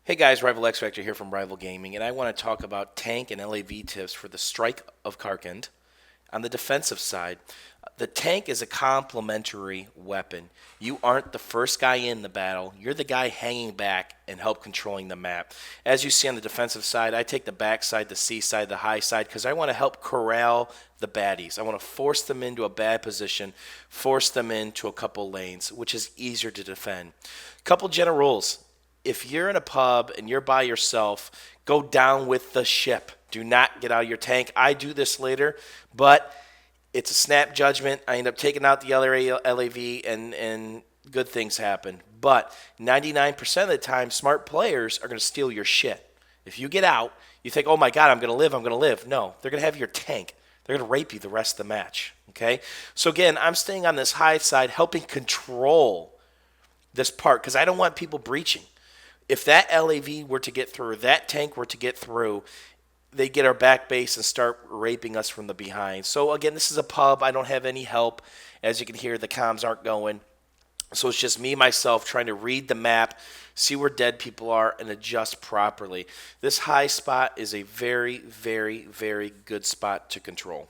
Hey guys, rivaL xfactor here from rivaL Gaming, and I want to talk about tank and LAV tips for the strike of Karkand. On the defensive side, the tank is a complementary weapon. You aren't the first guy in the battle. You're the guy hanging back and help controlling the map. As you see on the defensive side, I take the back side, the C side, the high side, because I want to help corral the baddies. I want to force them into a bad position, force them into a couple lanes, which is easier to defend. Couple general rules. If you're in a pub and you're by yourself, go down with the ship. Do not get out of your tank. I do this later, but it's a snap judgment. I end up taking out the LAV, and good things happen. But 99% of the time, smart players are going to steal your shit. If you get out, you think, oh my God, I'm going to live, I'm going to live. No, they're going to have your tank. They're going to rape you the rest of the match. Okay? So again, I'm staying on this high side, helping control this part because I don't want people breaching. If that LAV were to get through, that tank were to get through, they get our back base and start raping us from the behind. So again, this is a pub. I don't have any help. As you can hear, the comms aren't going. So it's just me, myself, trying to read the map, see where dead people are, and adjust properly. This high spot is a very, very, very good spot to control.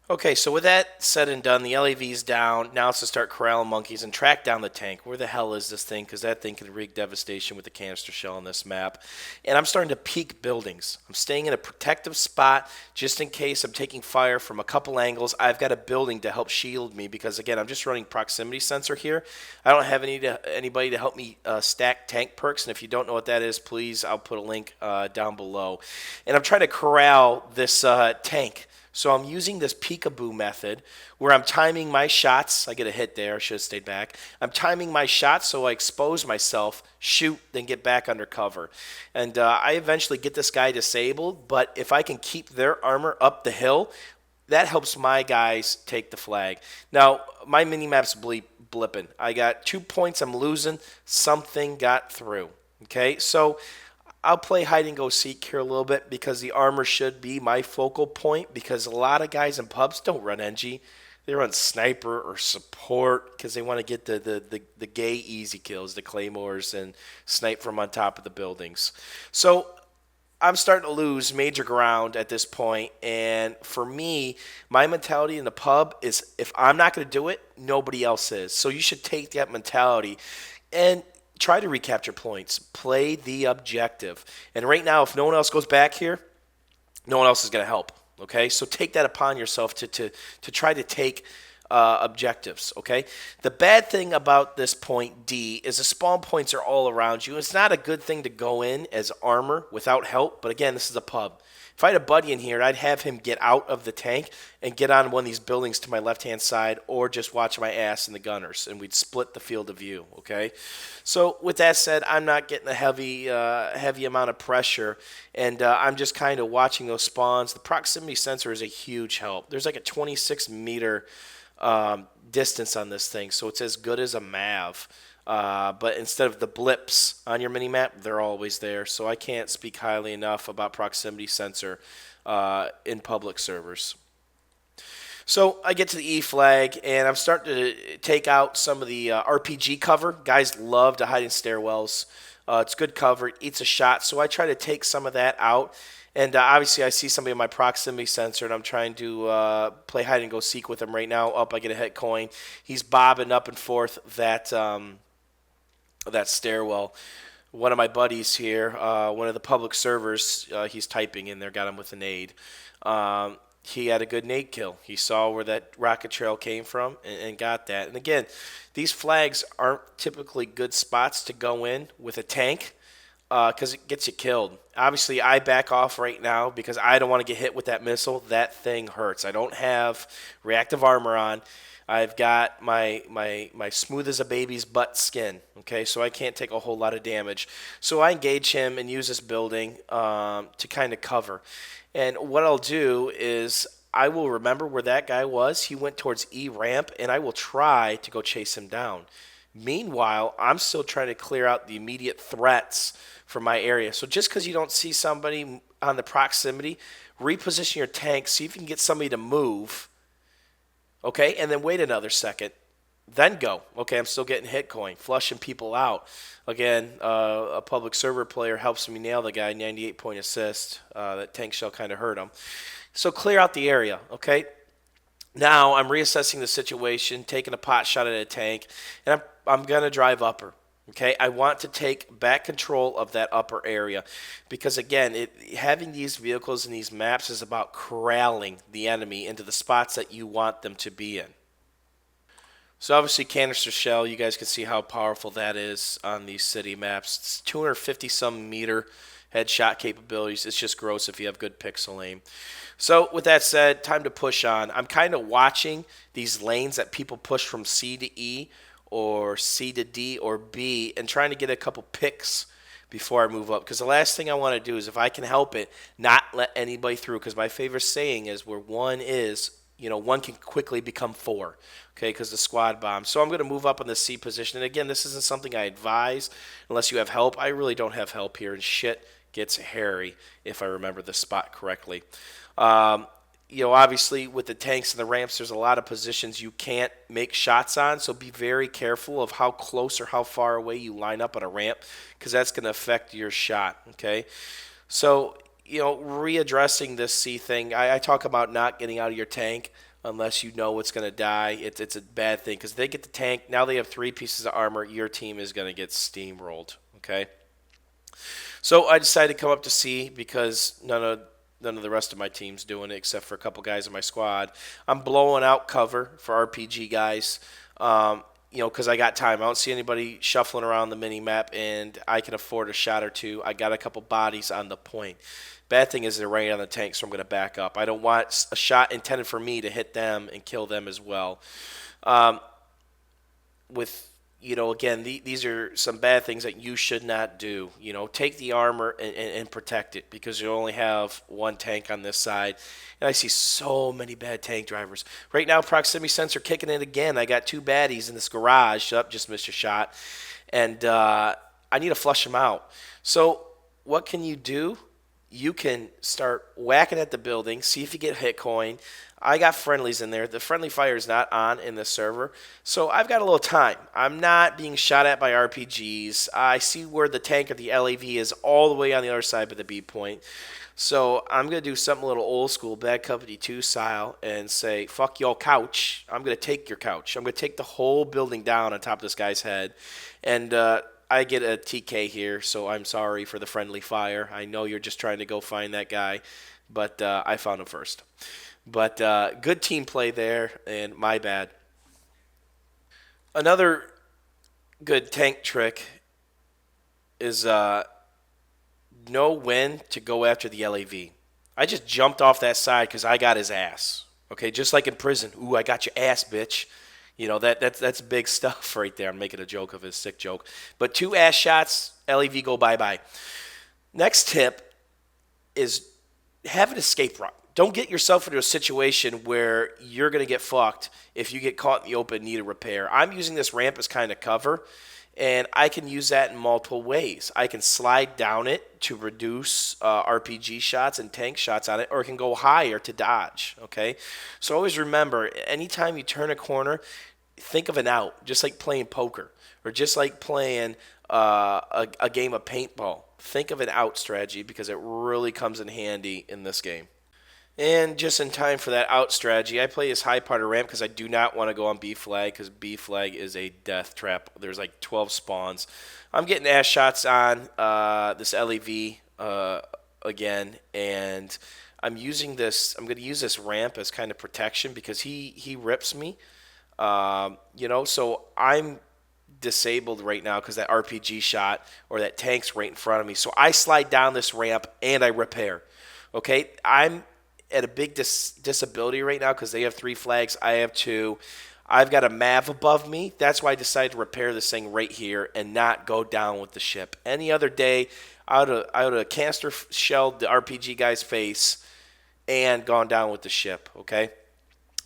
Okay, so with that said and done, the LAV's down. Now it's to start corralling monkeys and track down the tank. Where the hell is this thing? Because that thing can wreak devastation with the canister shell on this map. And I'm starting to peek buildings. I'm staying in a protective spot just in case I'm taking fire from a couple angles. I've got a building to help shield me because, again, I'm just running proximity sensor here. I don't have anybody to help me stack tank perks. And if you don't know what that is, please, I'll put a link down below. And I'm trying to corral this tank. So I'm using this peekaboo method where I'm timing my shots. I get a hit there. I should have stayed back. I'm timing my shots so I expose myself, shoot, then get back under cover. And I eventually get this guy disabled, but if I can keep their armor up the hill, that helps my guys take the flag. Now, my mini-map's blipping. I got 2 points I'm losing. Something got through. Okay, so I'll play hide and go seek here a little bit because the armor should be my focal point because a lot of guys in pubs don't run NG. They run sniper or support because they want to get the gay easy kills, the claymores, and snipe from on top of the buildings. So I'm starting to lose major ground at this point, and for me, my mentality in the pub is if I'm not going to do it, nobody else is. So you should take that mentality and try to recapture points. Play the objective. And right now, if no one else goes back here, no one else is going to help. Okay, so take that upon yourself to try to take objectives. Okay, the bad thing about this point D is the spawn points are all around you. It's not a good thing to go in as armor without help. But again, this is a pub. If I had a buddy in here, I'd have him get out of the tank and get on one of these buildings to my left-hand side or just watch my ass in the gunners, and we'd split the field of view, okay? So with that said, I'm not getting a heavy amount of pressure, and I'm just kind of watching those spawns. The proximity sensor is a huge help. There's like a 26-meter distance on this thing, so it's as good as a MAV. But instead of the blips on your mini-map, they're always there. So I can't speak highly enough about proximity sensor in public servers. So I get to the E flag, and I'm starting to take out some of the RPG cover. Guys love to hide in stairwells. It's good cover. It eats a shot. So I try to take some of that out. And obviously, I see somebody in my proximity sensor, and I'm trying to play hide and go seek with him right now. Up, I get a hit coin. He's bobbing up and forth that stairwell. One of my buddies here, one of the public servers, he's typing in there, got him with a nade. He had a good nade kill. He saw where that rocket trail came from and got that. And again, these flags aren't typically good spots to go in with a tank because it gets you killed. Obviously, I back off right now because I don't want to get hit with that missile. That thing hurts. I don't have reactive armor on. I've got my smooth as a baby's butt skin, okay, so I can't take a whole lot of damage. So I engage him and use this building to kind of cover. And what I'll do is I will remember where that guy was. He went towards E ramp, and I will try to go chase him down. Meanwhile, I'm still trying to clear out the immediate threats from my area. So just because you don't see somebody on the proximity, reposition your tank, see if you can get somebody to move. Okay, and then wait another second. then go. Okay, I'm still getting hit coin, flushing people out. Again, a public server player helps me nail the guy, 98 point assist. That tank shell kind of hurt him. So clear out the area, okay? Now I'm reassessing the situation, taking a pot shot at a tank, and I'm going to drive upper. Okay, I want to take back control of that upper area because again, having these vehicles in these maps is about corralling the enemy into the spots that you want them to be in. So obviously canister shell, you guys can see how powerful that is on these city maps. It's 250 some meter headshot capabilities. It's just gross if you have good pixel aim. So with that said, time to push on. I'm kind of watching these lanes that people push from C to E or C to D or B and trying to get a couple picks before I move up. Because the last thing I want to do is, if I can help it, not let anybody through. Because my favorite saying is, where one is, one can quickly become four. Okay, because the squad bomb. So I'm going to move up in the C position. And again, this isn't something I advise unless you have help. I really don't have help here, and shit gets hairy if I remember the spot correctly. Obviously with the tanks and the ramps, there's a lot of positions you can't make shots on. So be very careful of how close or how far away you line up on a ramp, because that's going to affect your shot. Okay, so readdressing this C thing, I talk about not getting out of your tank unless you know it's going to die. It's a bad thing, because if they get the tank, now they have 3 pieces of armor, your team is going to get steamrolled. Okay, so I decided to come up to C because none of the rest of my team's doing it except for a couple guys in my squad. I'm blowing out cover for RPG guys, because I got time. I don't see anybody shuffling around the mini map, and I can afford a shot or two. I got a couple bodies on the point. Bad thing is they're right on the tank, so I'm going to back up. I don't want a shot intended for me to hit them and kill them as well. Again, these are some bad things that you should not do. Take the armor and protect it, because you only have one tank on this side. And I see so many bad tank drivers. Right now, proximity sensor kicking in again. I got 2 baddies in this garage. Just missed a shot. And I need to flush them out. So what can you do? You can start whacking at the building, see if you get hit coin. I got friendlies in there. The friendly fire is not on in the server, so I've got a little time. I'm not being shot at by RPGs. I see where the tank or the LAV is all the way on the other side of the B point. So I'm going to do something a little old school, Bad Company 2 style, and say, fuck your couch. I'm going to take your couch. I'm going to take the whole building down on top of this guy's head. And I get a TK here, so I'm sorry for the friendly fire. I know you're just trying to go find that guy, but I found him first. But good team play there, and my bad. Another good tank trick is know when to go after the LAV. I just jumped off that side because I got his ass. Okay, just like in prison. Ooh, I got your ass, bitch. That's big stuff right there. I'm making a joke of his sick joke. But 2 ass shots, LAV go bye-bye. Next tip is have an escape route. Don't get yourself into a situation where you're going to get fucked if you get caught in the open and need a repair. I'm using this ramp as kind of cover, and I can use that in multiple ways. I can slide down it to reduce RPG shots and tank shots on it, or it can go higher to dodge. Okay, so always remember, anytime you turn a corner, think of an out, just like playing poker or just like playing a game of paintball. Think of an out strategy, because it really comes in handy in this game. And just in time for that out strategy, I play this high part of ramp because I do not want to go on B flag, because B flag is a death trap. There's like 12 spawns. I'm getting ass shots on this LEV again, and I'm using this. I'm going to use this ramp as kind of protection because he rips me. So I'm disabled right now because that RPG shot or that tank's right in front of me. So I slide down this ramp and I repair. Okay, I'm at a big disability right now because they have 3 flags. I have 2. I've got a MAV above me. That's why I decided to repair this thing right here and not go down with the ship. Any other day, I would have canister shelled the RPG guy's face and gone down with the ship, okay?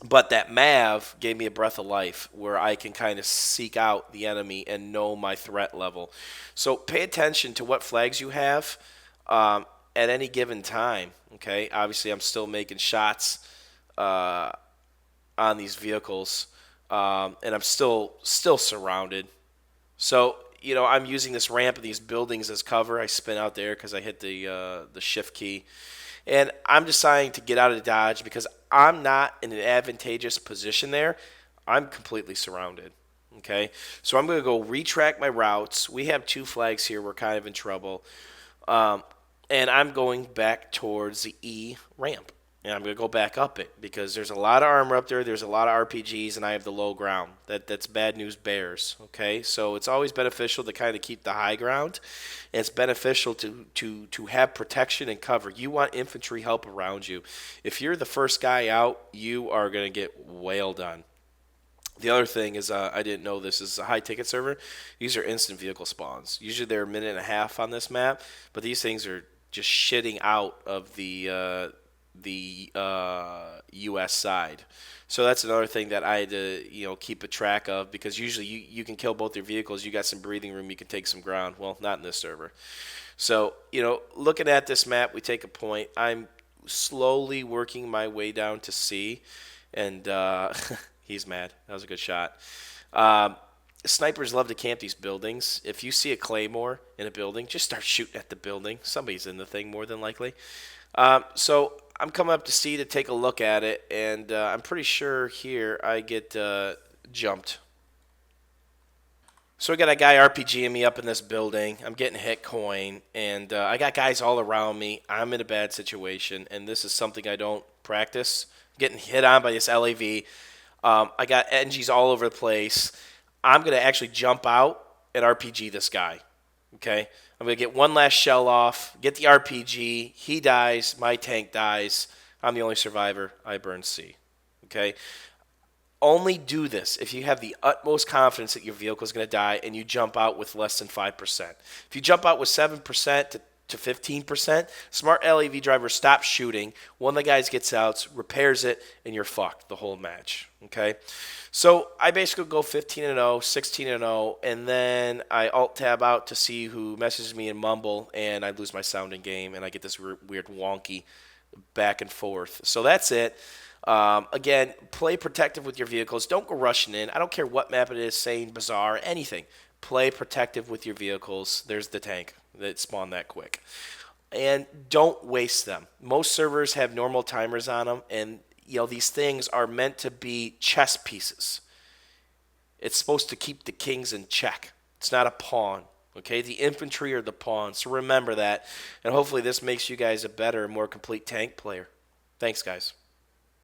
But that MAV gave me a breath of life where I can kind of seek out the enemy and know my threat level. So pay attention to what flags you have at any given time. Okay, obviously I'm still making shots on these vehicles. and I'm still surrounded. So I'm using this ramp and these buildings as cover. I spin out there because I hit the shift key, and I'm deciding to get out of Dodge because I'm not in an advantageous position there. I'm completely surrounded. Okay, so I'm going to go retrack my routes. We have two flags here. We're kind of in trouble. And I'm going back towards the E ramp. And I'm going to go back up it because there's a lot of armor up there. There's a lot of RPGs, and I have the low ground. That's bad news bears. Okay, so it's always beneficial to kind of keep the high ground. And it's beneficial to have protection and cover. You want infantry help around you. If you're the first guy out, you are going to get wailed on. The other thing is, I didn't know this is a high ticket server. These are instant vehicle spawns. Usually they're a minute and a half on this map, but these things are just shitting out of the U.S. side. So that's another thing that I had to keep a track of because usually you can kill both your vehicles. You got some breathing room. You can take some ground. Well, not in this server. So looking at this map, we take a point. I'm slowly working my way down to C, and he's mad. That was a good shot. Um, Snipers love to camp these buildings. If you see a claymore in a building, just start shooting at the building. Somebody's in the thing more than likely. So I'm coming up to C to take a look at it, and I'm pretty sure here I get jumped. So I got a guy RPGing me up in this building. I'm getting hit coin, and I got guys all around me. I'm in a bad situation, and this is something I don't practice. I'm getting hit on by this LAV. I got NGs all over the place. I'm going to actually jump out and RPG this guy. Okay? I'm going to get one last shell off, get the RPG. He dies. My tank dies. I'm the only survivor. I burn C. Okay? Only do this if you have the utmost confidence that your vehicle is going to die and you jump out with less than 5%. If you jump out with 7% to 15%, smart LAV driver stops shooting. One of the guys gets out, repairs it, and you're fucked the whole match. Okay? So I basically go 15-0, 16-0, and then I alt-tab out to see who messages me in Mumble, and I lose my sound in game, and I get this weird wonky back and forth. So that's it. Again, play protective with your vehicles. Don't go rushing in. I don't care what map it is, saying bizarre, anything. Play protective with your vehicles. There's the tank that spawned that quick. And don't waste them. Most servers have normal timers on them, and these things are meant to be chess pieces. It's supposed to keep the kings in check. It's not a pawn. Okay, the infantry are the pawns. So remember that. And hopefully this makes you guys a better, more complete tank player. Thanks, guys.